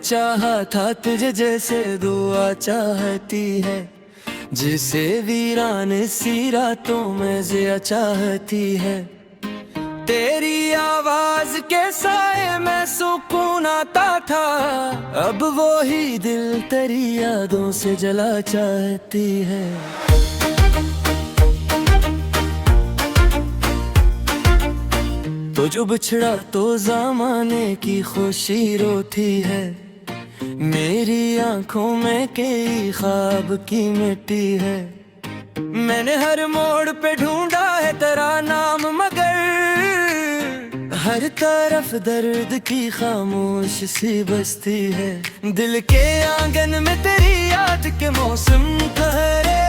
चाहा था तुझे जैसे दुआ चाहती है, जिसे वीरान सी रातों में जिया चाहती है। तेरी आवाज के साए में सुकून आता था, अब वो ही दिल तेरी यादों से जला चाहती है। तो जो बिछड़ा तो ज़माने की खुशी रोती है, मेरी आंखों में कई ख्वाब की मिट्टी है। मैंने हर मोड़ पे ढूंढा है तेरा नाम, मगर हर तरफ दर्द की खामोश सी बस्ती है। दिल के आंगन में तेरी याद के मौसम ठहरे,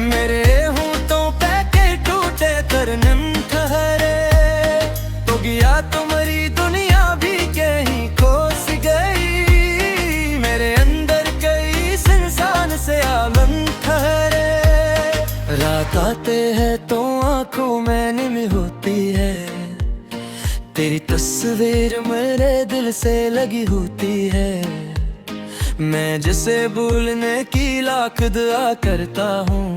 मेरे होंठों पे के टूटे तरनम ठहरे। तो गया तुम्हारी दुनिया भी कहीं खोस गई, मेरे अंदर कई इंसान से आलम ठहरे। रात आते हैं तो आंखों में नींद होती है, तेरी तस्वीर मेरे दिल से लगी होती है। मैं जिसे भूलने की लाख दुआ करता हूँ,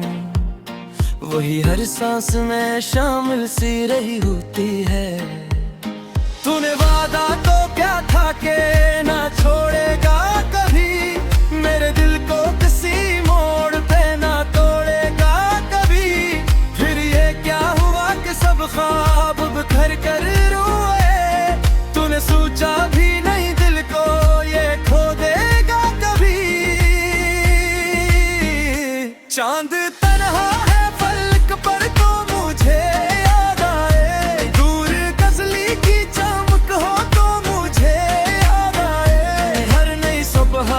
वही हर सांस में शामिल सी रही होती है। तूने वादा तो क्या था कि ना छोड़ेगा कभी, मेरे दिल को किसी मोड़ पे ना तोड़ेगा कभी। फिर ये क्या हुआ कि सब ख्वाब बिखर कर रोए, तूने सोचा भी नहीं दिल को ये खो देगा कभी। चांद तन्हा है फलक पर तो मुझे याद आए, दूर गजली की चमक हो तो मुझे याद आए। हर नई सुबह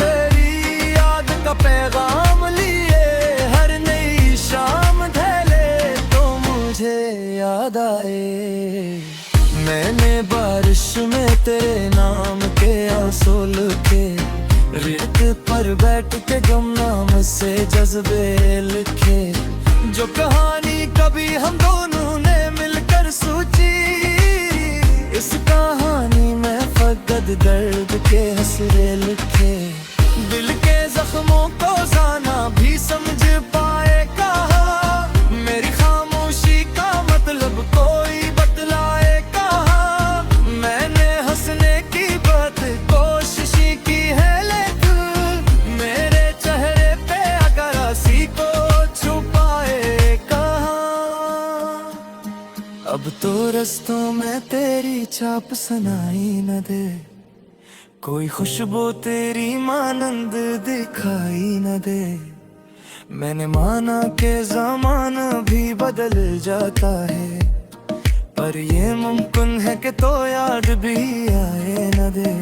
तेरी याद का पैगाम लिए, हर नई शाम ढले तो मुझे याद आए। मैंने बारिश में तेरे नाम के आंसू लिखे, रेत पर बैठ के गुमनाम से जज्बे लिखे। जो कहानी कभी हम दोनों ने मिलकर सोची, इस कहानी में फकत दर्द के हसरे लिखे। दिल के जख्मों को जाना भी समझ पाए कहा, मेरी खामोशी का मतलब कोई बतलाए कहा। मैंने हंसने की बात कोशिश की है, लेकिन मेरे चेहरे पे अगर हंसी को छुपाए कहा। अब तो रस्तों में तेरी छाप सुनाई न दे, कोई खुशबू तेरी मानंद दिखाई न दे। मैंने माना कि ज़माना भी बदल जाता है, पर ये मुमकिन है कि तो याद भी आए न दे।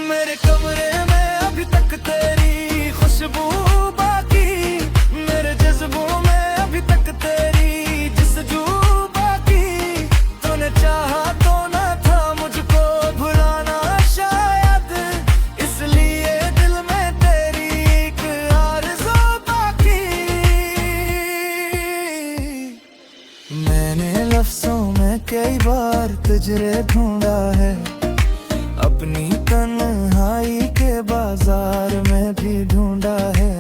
मेरे कमरे में अभी तक तेरी खुशबू बाकी, मेरे जज्बों में अभी तक तेरी जस्तजू बाकी। तूने चाहा तो ना था मुझको भुलाना शायद, इसलिए दिल में तेरी एक आरज़ू बाकी। मैंने लफ्ज़ों में कई बार तुझे ढूंढा है, अपनी तन्हाई के बाजार में भी ढूंढा है।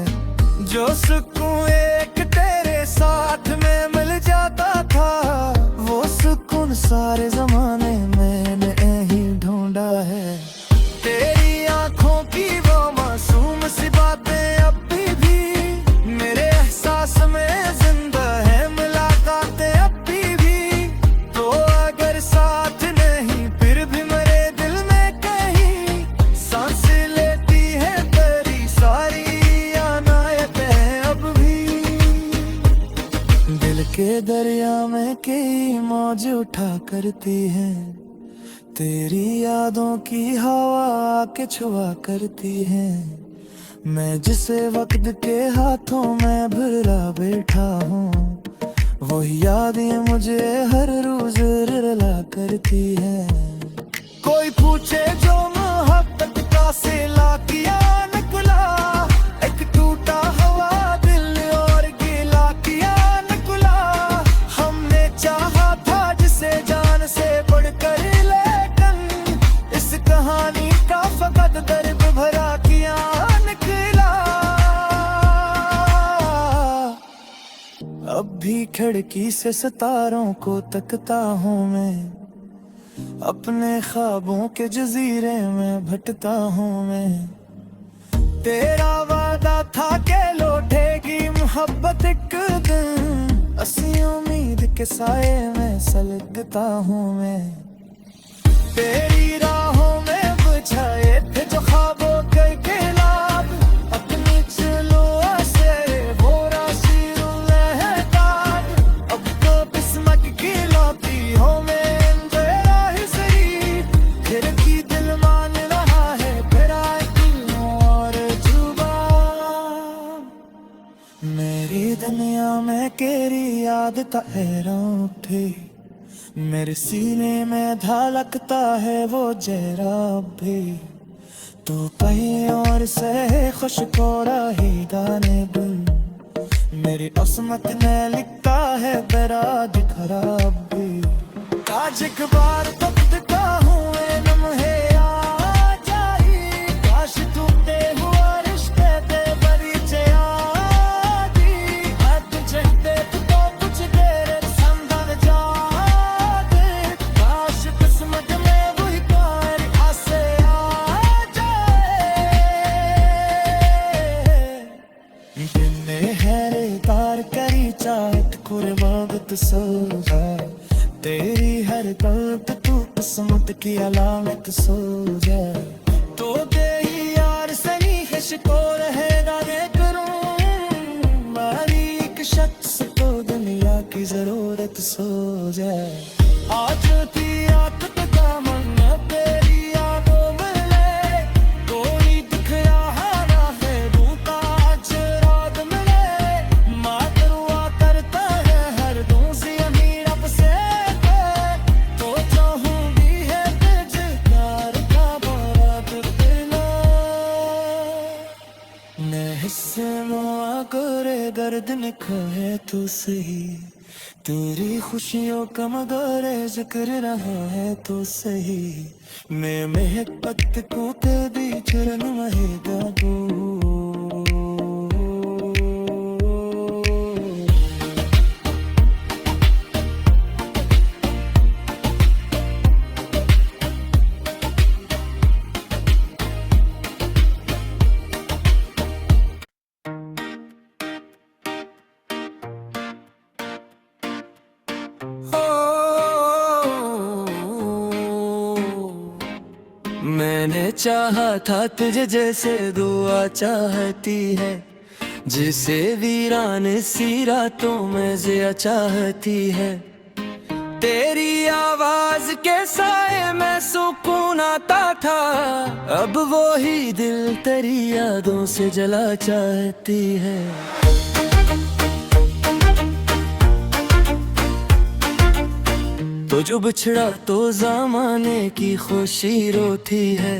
जो सुकून एक तेरे साथ में मिल जाता था, वो सुकून सारे जमाने मैंने ही ढूंढा है। तेरी आंखों की वो मासूम सी बातें अभी भी मेरे एहसास में जिंदा है, मुलाकातें अभी भी। तो अगर साथ नहीं फिर भी मेरे दिल में कहीं सांस लेती है तेरी सारी अनायतें अब भी। दिल के दरिया में कई मौज उठा करती है, तेरी यादों की हवा आके छुआ करती है। मैं जिसे वक्त के हाथों में भुला बैठा हूँ, वही यादें मुझे हर रोज रुला करती है। कोई पूछे जो मोहब्बत का सिला किया निकला, एक टूटा हुआ दिल और गिला किया निकला। हमने चाहा था जिसे जान से बढ़कर, लेकिन इस कहानी का अब भी खिड़की से सितारों को तकता हूँ मैं, अपने ख्वाबों के जजीरे में भटका हूँ मैं। तेरा वादा था कि लौटेगी मोहब्बत एक दिन, असी उम्मीद के साए में सलगता हूँ मैं। तेरी राहों में बुझाए थे जो ख्वाबों के खिलाफ, अपनी चलो से वो राशि लहकार। अब तो किस्मत की लौटी हो मैं अंधेरा ही सही, फिर भी दिल मान रहा है फिर आए क्यों और जुबान। मेरी दुनिया में तेरी याद का हैरान उठे, मेरे सीने में धड़कता है वो जहरा भी। तू कहीं और से खुश को रही गाने बिन, मेरी असमत में लिखता है बराद खराब भी। आज एक बार वक्त का हुए लम्हे आ जाई, काश टूटे हुआ रिश्ते दे परिचय आदि। आज चलते तो कुछ देर संभल जा, चाहत कुर्बानत सो जाए। तेरी हर बात तू किस्मत की अलामत सो जाए। तो दे यार सही है शिको रहेगा रे करूं, मारी एक शख्स तो दुनिया की जरूरत सो जाए। आज थी आदत का मन तेरी आंखों में ले, कोई दिख रहा ना है रूता आज रात में ले। माँ दरुआ करता है हर दूसरी अमीर अब से, तो चाहूंगी है बेजार का बारात पिला। मैं हिस्से मुआ करे गर्दन खाए तू सही, तेरी खुशियों का मगर जिक्र रहा है तो सही। मैं महबत को तेरी चरण रहेगा तू। मैंने चाहा था तुझे जैसे दुआ चाहती है, जिसे वीरान सी रातों में जिया चाहती है। तेरी आवाज के साए में सुकून आता था, अब वो ही दिल तेरी यादों से जला चाहती है। तो जो बिछड़ा तो ज़माने की खुशी रोती है,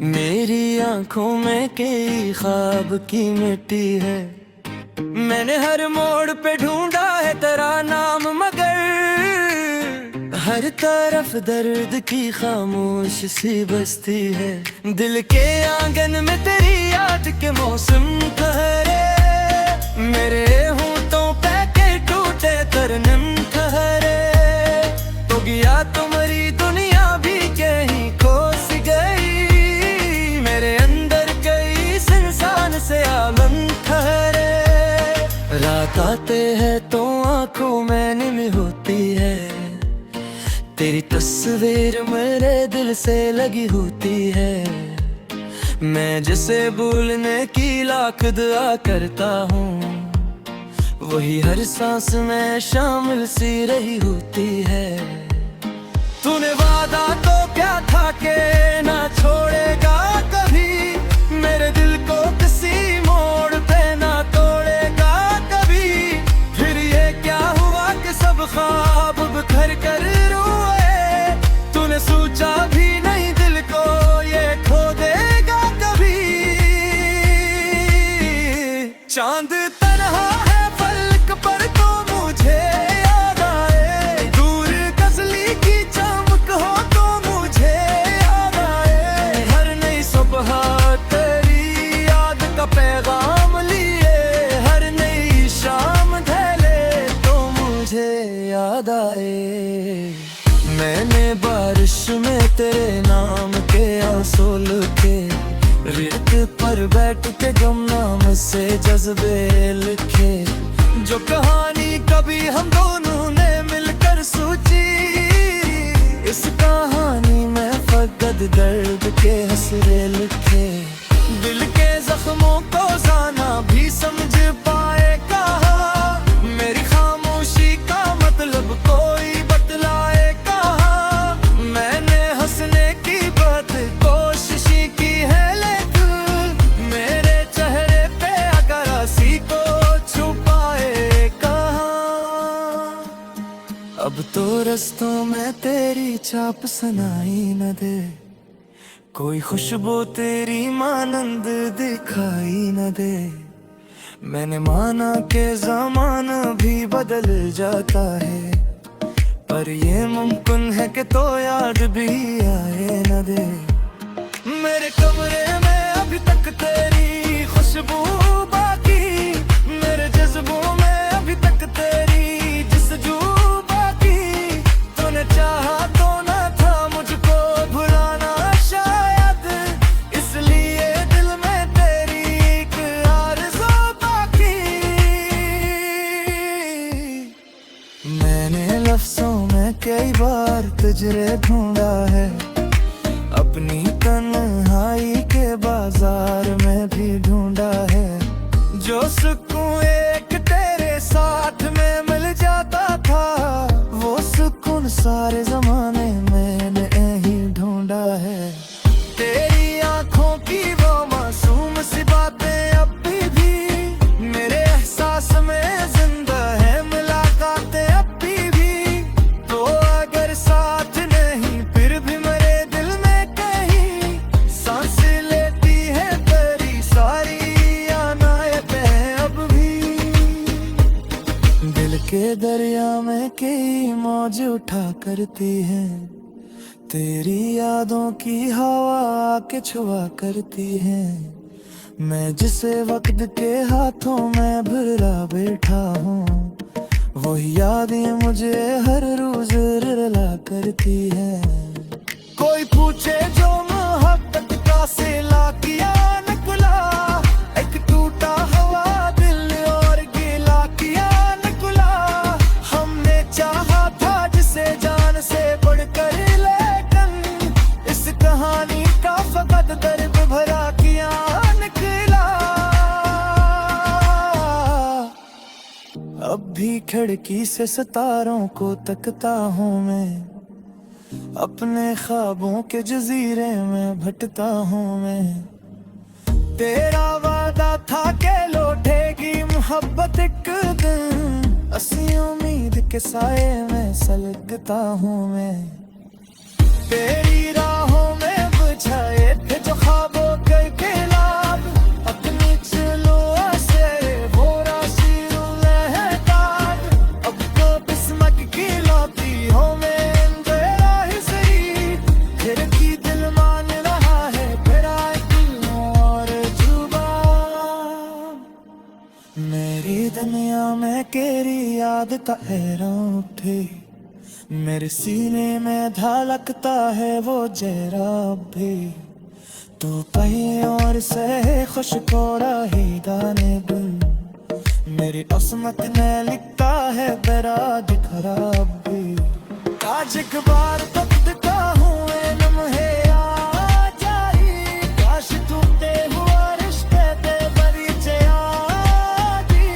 मेरी आंखों में कई ख्वाब की मिट्टी है। मैंने हर मोड़ पे ढूंढा है तेरा नाम मगर, हर तरफ दर्द की खामोश सी बस्ती है। दिल के आंगन में तेरी याद के मौसम ठहरे, मेरे होंठों पे के टूटे तरनम ठहरे। तो गया तुम्हारी दुनिया भी कहीं खो सी गई, मेरे अंदर कई इंसान से आलम ठहरे। रात आते हैं तो आंखों में नींद होती है, तेरी तस्वीर मेरे दिल से लगी होती है। मैं जिसे भूलने की लाख दुआ करता हूँ, वही हर सांस में शामिल सी रही होती है। तूने वादा तो क्या था कि ना छोड़ेगा कभी, मेरे दिल को किसी मोड़ पे ना तोड़ेगा कभी। फिर ये क्या हुआ कि सब ख्वाब बिखर कर रोए, तूने सोचा भी नहीं दिल को ये खो देगा कभी। चांद तन्हा है फलक पर तो मुझे याद आए, दूर गजली की चमक हो तो मुझे याद आए। हर नई सुबह तेरी याद का पैगाम लिए, हर नई शाम ढले बैठ के गम नाम से जज्बे लिखे, जो कहानी कभी हम दोनों ने मिलकर सोची। इस कहानी में फकत दर्द के हसरे लिखे, दिल के जख्मों को जाना भी समझ पाए कहा, मेरी खामोशी का मतलब कोई बतलाए कहा। मैंने हंसने की बात कोशिश की है, लेकिन मेरे चेहरे पे अगर हंसी को छुपाए कहा। अब तो रस्तों में तेरी छाप सुनाई न दे, कोई खुशबू तेरी मानंद दिखाई न दे। मैंने माना कि ज़माना भी बदल जाता है, पर ये मुमकिन है कि तो याद भी आए न दे। मेरे कमरे में अभी तक तेरी खुशबू बाकी, मेरे जज्बों में अभी तक तेरी जस्तजू बाकी। तूने चाहा तो ना था मुझको भुलाना शायद, इसलिए दिल में तेरी एक आरज़ू बाकी। मैंने लफ्ज़ों में कई बार तुझे ढूंढा है, अपनी तन्हाई के बाजार में भी ढूंढा है। जो सुकून एक तेरे साथ में मिल जाता था, वो सुकून सारे जमाने मैंने ही ढूंढा है। तेरी आंखों की वो मासूम सी बातें अभी भी मेरे एहसास में जिंदा है, मुलाकातें अभी भी। तो अगर साथ नहीं फिर भी मेरे दिल में कहीं सांस लेती है तेरी सारी यादें अब भी। दिल के दरिया में कई मौज उठा करती है, तेरी यादों की हवा आके छुआ करती है। मैं जिसे वक्त के हाथों में भुला बैठा हूँ, वही यादें मुझे हर रोज रुला करती है। कोई पूछे जो मोहब्बत का सिला किया निकला, एक टूटा हुआ दिल और गीला किया निकला। हमने चाहा था जिसे जान से बढ़कर, लेकिन इस कहानी का फकत दर्द भरा किया निकला। अब भी खिड़की से सितारों को तकता हूँ मैं, अपने ख्वाबों के जजीरे में भटता हूँ मैं। तेरा वादा था कि लौटेगी मोहब्बत एक दिन, असी उम्मीद के साए में सलगता हूँ मैं। तेरी राहों में बुझाए थे जो ख्वाबों के खिलाफ, अपनी चलो से वो राशि लहकार। अब तो किस्मत की लौती हो मैं अंधेरा ही सही, फिर भी दिल मान रहा है फिर आए और जुबान। मेरी दुनिया में तेरी याद का एहराम उठे, मेरे सीने में धड़कता है वो जहरा भी। तू कहीं और से खुश को रही दाने गुल, मेरी किस्मत में लिखता है बेरा खराब भी। आज एक बार तकता हूँ लम्हे आ जाई, काश टूटे हुआ रिश्ते ते परिचय आदि।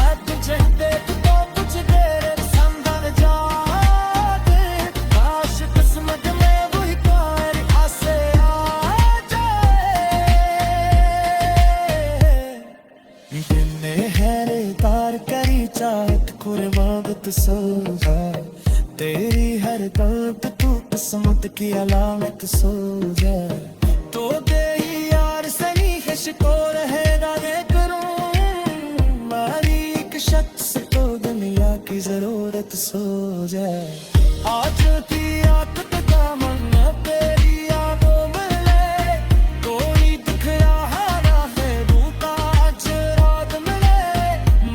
आज तुझे देख तो कुछ देर संभल जाते, काश किस्मत में वही कार आसे आ जाए। दिने हैरे तार करी चाहत कुर्बानत सोजा, तेरी हर तलब तू किस्मत की अलामत सोजा। तो दे यार सही इश्को रहे दाने करूं, मारी एक शख्स को दुनिया की जरूरत सो जाए। आज की आदत का मन तेरी यादों में ले, कोई दिख रहा ना है रूठा आज रात मिले।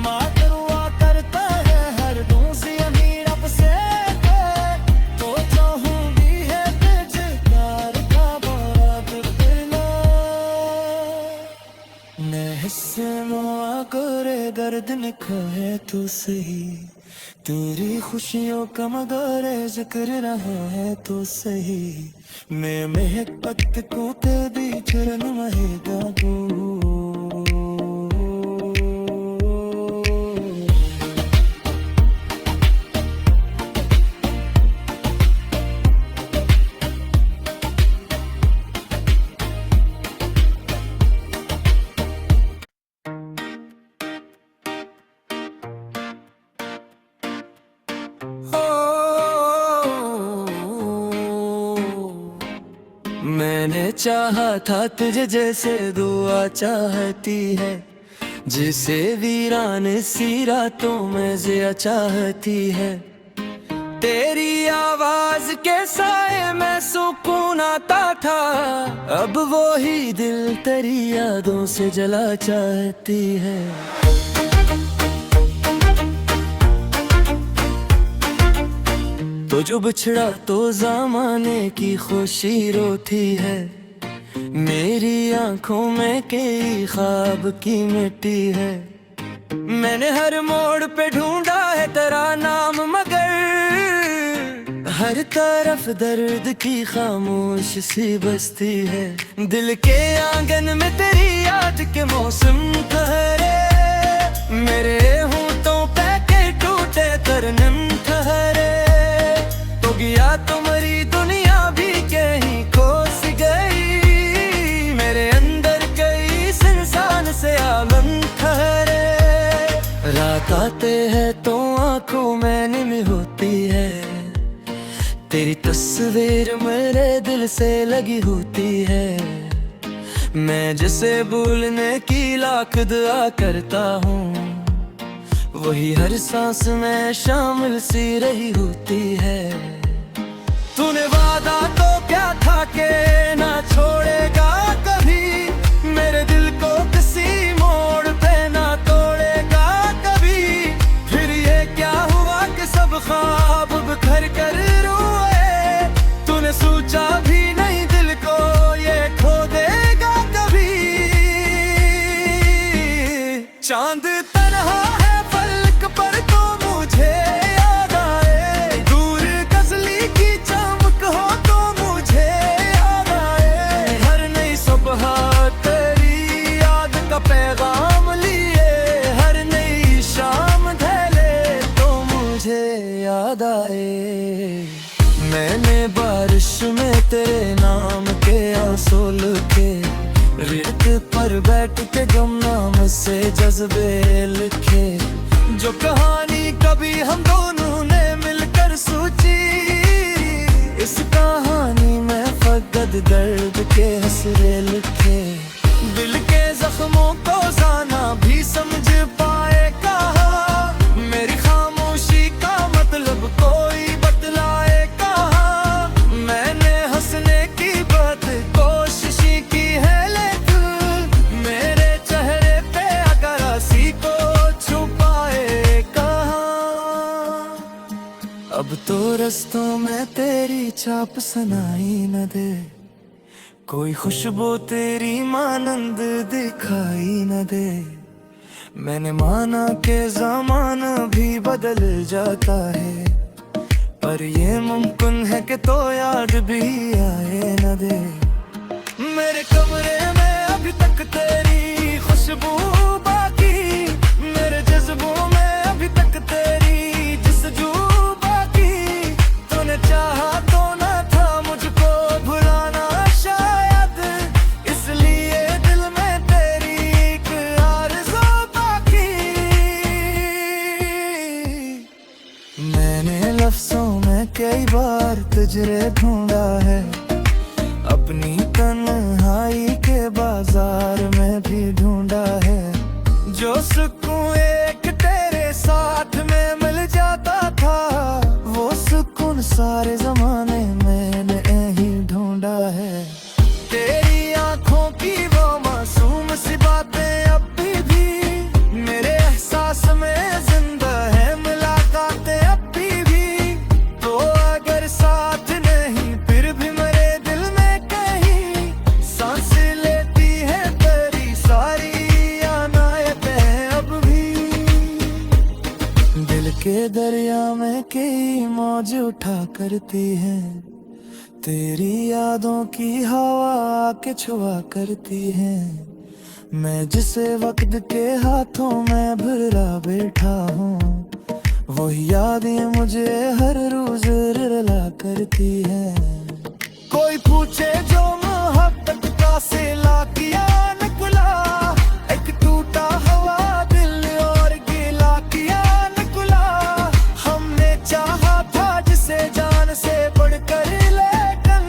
मातरुआ करता है हर दूसरी अमीर अब से, तो चाहूंगी है तुझे प्यार का बात देना। मुआ करे दर्द लिखा है तो सही, तेरी खुशियों का मगर जिक्र रहा है तो सही। मैं महक पत्त को तेरी चरण महेगा दूँ। मैंने चाहा था तुझे जैसे दुआ चाहती है, जिसे वीरान सी रातों में जिया चाहती है। तेरी आवाज के साए में सुकून आता था, अब वो ही दिल तेरी यादों से जला चाहती है। तो जो बिछड़ा तो ज़माने की खुशी रोती है, मेरी आंखों में कई ख्वाब की मिट्टी है। मैंने हर मोड़ पे ढूंढा है तेरा नाम, मगर हर तरफ दर्द की खामोश सी बस्ती है। दिल के आंगन में तेरी याद के मौसम ठहरे, मेरे होंठों पे के टूटे तरनम ठहरे। गया तुम्हारी दुनिया भी कहीं खो सी गई, मेरे अंदर कई इंसान से आलम ठहरे। रात आते हैं तो आंखों में नींद होती है, तेरी तस्वीर मेरे दिल से लगी होती है। मैं जिसे भूलने की लाख दुआ करता हूँ, वही हर सांस में शामिल सी रही होती है। तूने वादा तो क्या था के ना छोड़ेगा कभी, मेरे दिल को किसी मोड़ पे ना तोड़ेगा कभी। फिर ये क्या हुआ कि सब ख्वाब बिखर कर रोए, तूने सोचा भी नहीं दिल को ये खो देगा कभी। चांद तन्हा है पलक पर तो मुझे याद आए, दूर गजली की चमक हो तो मुझे याद आए। हर नई सुबह तेरी याद का पैगाम लिए, हर नई शाम ढले तो मुझे याद आए। मैंने बारिश में तेरे नाम के आंसू लिखे, रेत पर बैठ के गुमनाम से जज्बे लिखे। जो कहानी कभी हम दोनों ने मिलकर सोची, इस कहानी में फकत दर्द के हसरे लिखे। दिल के जख्मों को जाना भी समझ पाए कहा, मेरी खामोशी का मतलब कोई बतलाए कहा। मैंने हंसने की बात कोशिश की है, लेकिन मेरे चेहरे पे अगर हंसी को छुपाए कहा। अब तो रस्तों में तेरी छाप सुनाई न दे, कोई खुशबू तेरी मानंद दिखाई न दे। मैंने माना के ज़माना भी बदल जाता है, पर ये मुमकिन है कि तो याद भी आए न दे। मेरे कमरे में अभी तक तेरी खुशबू बाकी, मेरे जज्बों में अभी तक तेरी जस्तजू बाकी। तूने चाहा तो ना था मुझको भुलाना शायद, इसलिए दिल में तेरी एक आरज़ू बाकी। मैंने लफ्ज़ों में कई बार तुझे ढूंढा है, अपनी तन्हाई के बाजार में भी ढूंढा है। जो सुकून एक तेरे साथ में मिल जाता था, वो सुकून सारे जमाने मैंने ही ढूंढा है। तेरी आंखों की वो मासूम सी बातें अभी भी मेरे एहसास में जिंदा है, मुलाकातें अभी भी। तो अगर साथ नहीं फिर भी मेरे दिल में कहीं सांस लेती है तेरी सारी अनायत ये दरिया में कई मौज उठा करती है, तेरी यादों की हवा आके छुआ करती है। मैं जिसे वक्त के हाथों में भरा बैठा हूँ, वही यादें मुझे हर रोज रुला करती है। कोई पूछे जो मोहब्बत का सिला किया निकला, एक टूटा हुआ दिल और गीला किया निकला। हमने चाहा था जिसे जान से बढ़कर, लेकिन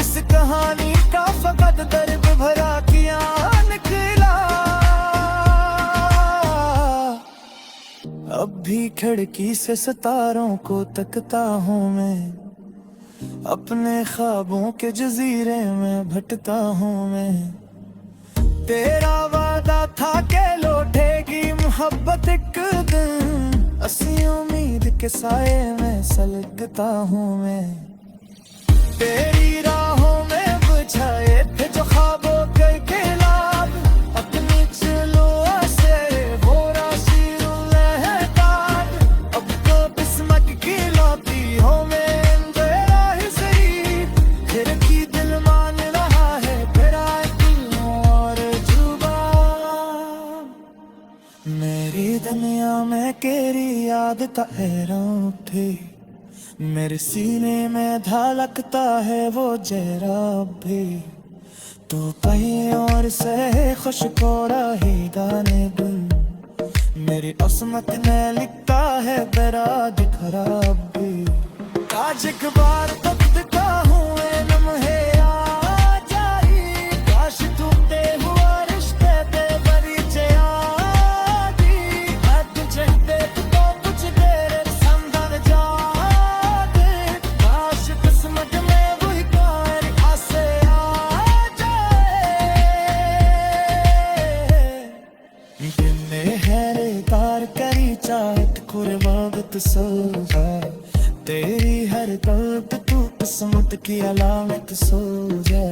इस कहानी का फकत दर्द भरा किया निकला। अब भी खिड़की से सितारों को तकता हूँ मैं, अपने ख्वाबों के जजीरे में भटका हूँ मैं। तेरा वादा था कि लौटेगी मोहब्बत एक दिन, असी उम्मीद के साए में सलगता हूँ मैं। तेरी राहों में बुझाए थे जो ख्वाबों के खिलाफ, अपनी चलो से वो राशि लहतार। अब तो किस्मत की लौटी हो मैं दुनिया में तेरी याद का हैरान उठे, मेरे सीने में धड़कता है वो जहरा भी। तो कहीं और से खुशको रही दाने गुल, मेरी किस्मत ने लिखता है बराद खराब भी। आज एक बार तक दिखा हूँ लम्हे आ जाई, काश टूटे हुआ रिश्ते पे बड़ी सोजा। तेरी हर कल्प तू किस्मत की अलामत सोजा।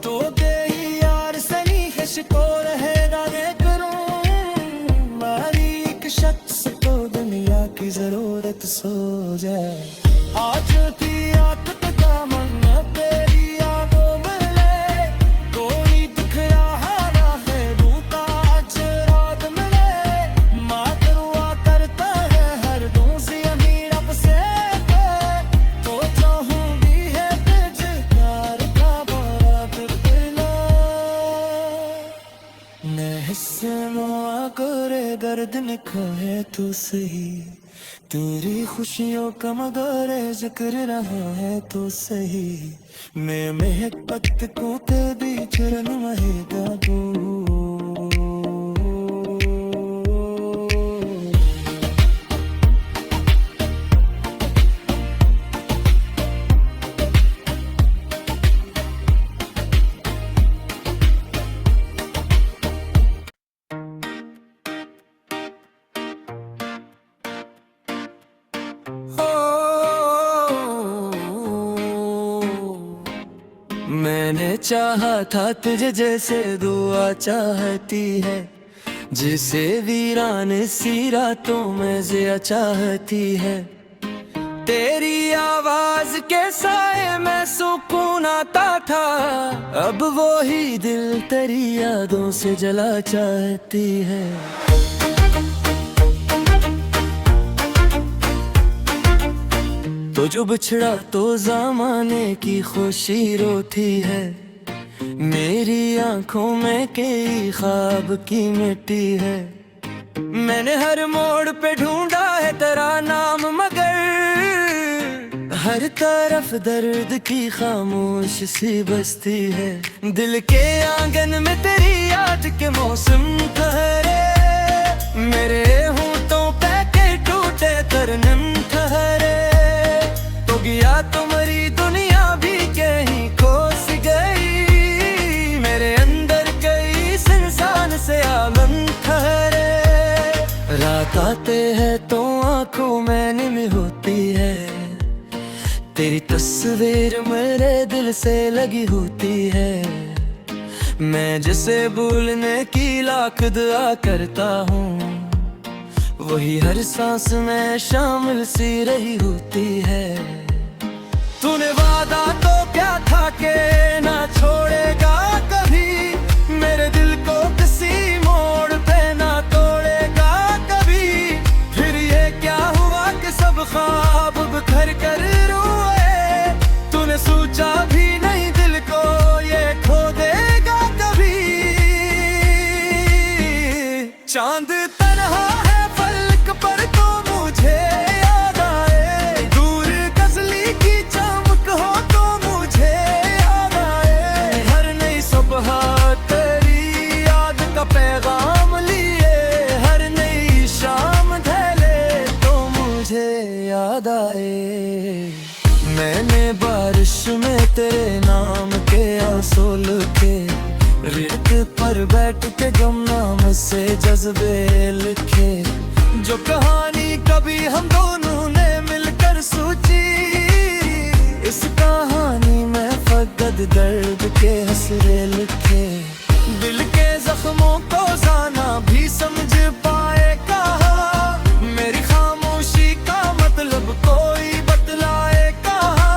तो दे यार सनी है शिको रहे गाने करूं, मारी एक शख्स को दुनिया की जरूरत सोजा। आज की आदत का मन तेरी यादों में ले, कोई दिख रहा ना है रूठा आज रात में ले। मातरुआ करता है हर दूसरी अमीर अब से, तो चाहूंगी है तुझे प्यार का बात दिला। मैं हिस्से मुआ करे दर्द लिखा है तू सही, तेरी खुशियों का मगर जिक्र रहा है तो सही। मैं महक को तेरी चरण रहेगा तू। मैंने चाहा था तुझे जैसे दुआ चाहती है, जिसे वीरान सी रातों में जिया चाहती है। तेरी आवाज के साए में सुकून आता था, अब वो ही दिल तेरी यादों से जला चाहती है। तो जो बिछड़ा तो ज़माने की खुशी रोती है, मेरी आंखों में कई ख्वाब की मिट्टी है। मैंने हर मोड़ पे ढूंढा है तेरा नाम, मगर हर तरफ दर्द की खामोश सी बस्ती है। दिल के आंगन में तेरी याद के मौसम ठहरे, मेरे होंठों पे के टूटे तरनम ठहरे। तो गया तुम्हारी दुनिया भी कहीं खोस गई, मेरे अंदर कई इंसान से आलम ठहरे। रात आते हैं तो आंखों में नींद होती है, तेरी तस्वीर मेरे दिल से लगी होती है। मैं जिसे भूलने की लाख दुआ करता हूँ, वही हर सांस में शामिल सी रही होती है। तूने वादा तो क्या था कि ना छोड़ेगा कभी, मेरे दिल को किसी मोड़ पे ना तोड़ेगा कभी। फिर ये क्या हुआ कि सब ख्वाब बिखर कर रोए, तूने सोचा भी नहीं दिल को ये खो देगा कभी। चांद तन्हा है फलक पर तो मुझे याद आए, दूर गजली की चमक हो तो मुझे याद आए। हर नई सुबह तेरी याद का पैगाम लिए, हर नई शाम ढले तो मुझे याद आए। मैंने बारिश में तेरे नाम के आंसू लिखे, रेत पर बैठ के गुमनाम से जज्बे लिखे। जो कहानी कभी हम दोनों ने मिलकर सोची, इस कहानी में फकत दर्द के हसरे लिखे। दिल के जख्मों को जाना भी समझ पाए कहा, मेरी खामोशी का मतलब कोई बतलाए कहा।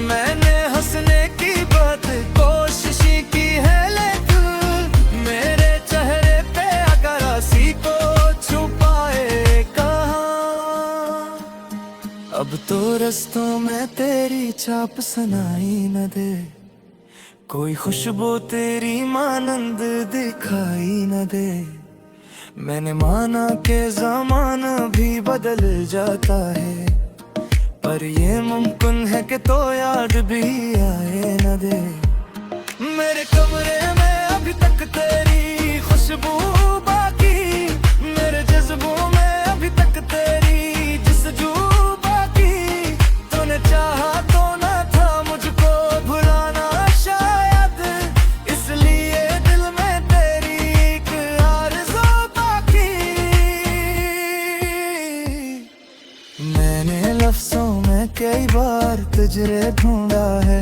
मैंने हंसने की बात कोशिश की है, लेकिन मेरे चेहरे पे अगर हंसी को छुपाए कहा। अब तो रस्तों में तेरी छाप सुनाई न दे, कोई खुशबू तेरी मानंद दिखाई न दे। मैंने माना कि ज़माना भी बदल जाता है, पर ये मुमकिन है कि तो याद भी आए न दे। मेरे कमरे में अभी तक तेरी खुशबू बाकी, मेरे जज्बों में अभी तक तेरी जस्तजू बाकी। तूने चाहा तो ना था मुझको भुलाना शायद, इसलिए दिल में तेरी एक आरज़ू बाकी। मैंने लफ्ज़ों में कई बार तुझे ढूंढा है,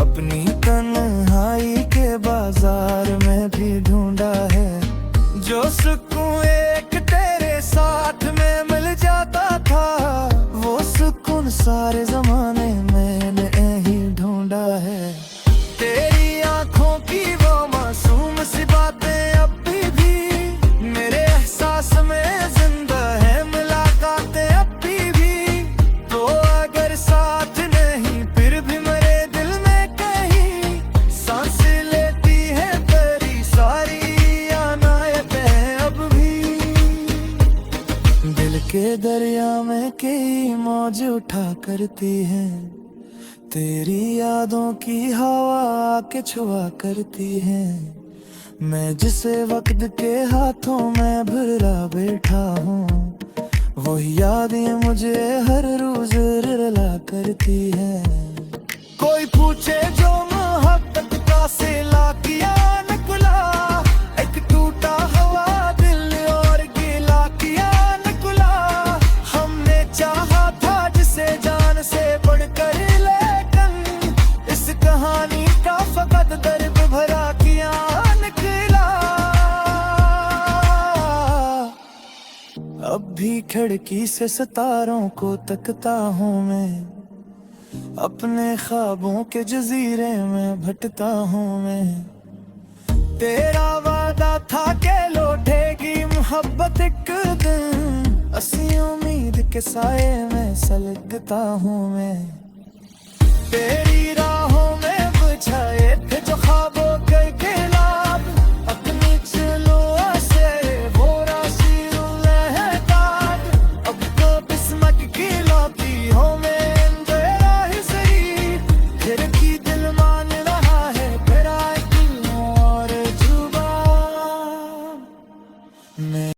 अपनी तन्हाई के बाजार में भी ढूंढा है। जो सुकून एक तेरे साथ में मिल जाता था, वो सुकून सारे जमाने मैंने ही ढूंढा है। तेरी आंखों की वो मासूम सी बातें अभी भी मेरे एहसास में जिंदा है, मुलाकातें अभी भी। तो अगर साथ नहीं फिर भी मेरे दिल में कहीं सांस लेती है तेरी सारी अनायतें अब भी। दिल के दरिया में कई मौज उठा करती है, तेरी यादों की हवा आके छुआ करती है। मैं जिसे वक्त के हाथों में भरा बैठा हूँ, वही यादें मुझे हर रोज रुला करती है। कोई पूछे जो मोहब्बत का सिला किया निकला, एक टूटा हुआ दिल और गीला किया निकला। हमने चाहा था जिसे जान से बढ़कर, लेकिन इस कहानी का फकत दर्द भरा किया निकला। अब भी खिड़की से सितारों को तकता हूँ मैं, अपने ख्वाबों के जजीरे में भटता हूँ मैं। तेरा वादा था कि लौटेगी मोहब्बत एक दिन, असी उम्मीद के साए में सलगता हूँ मैं। तेरी राहों में बुझाए थे जो ख्वाब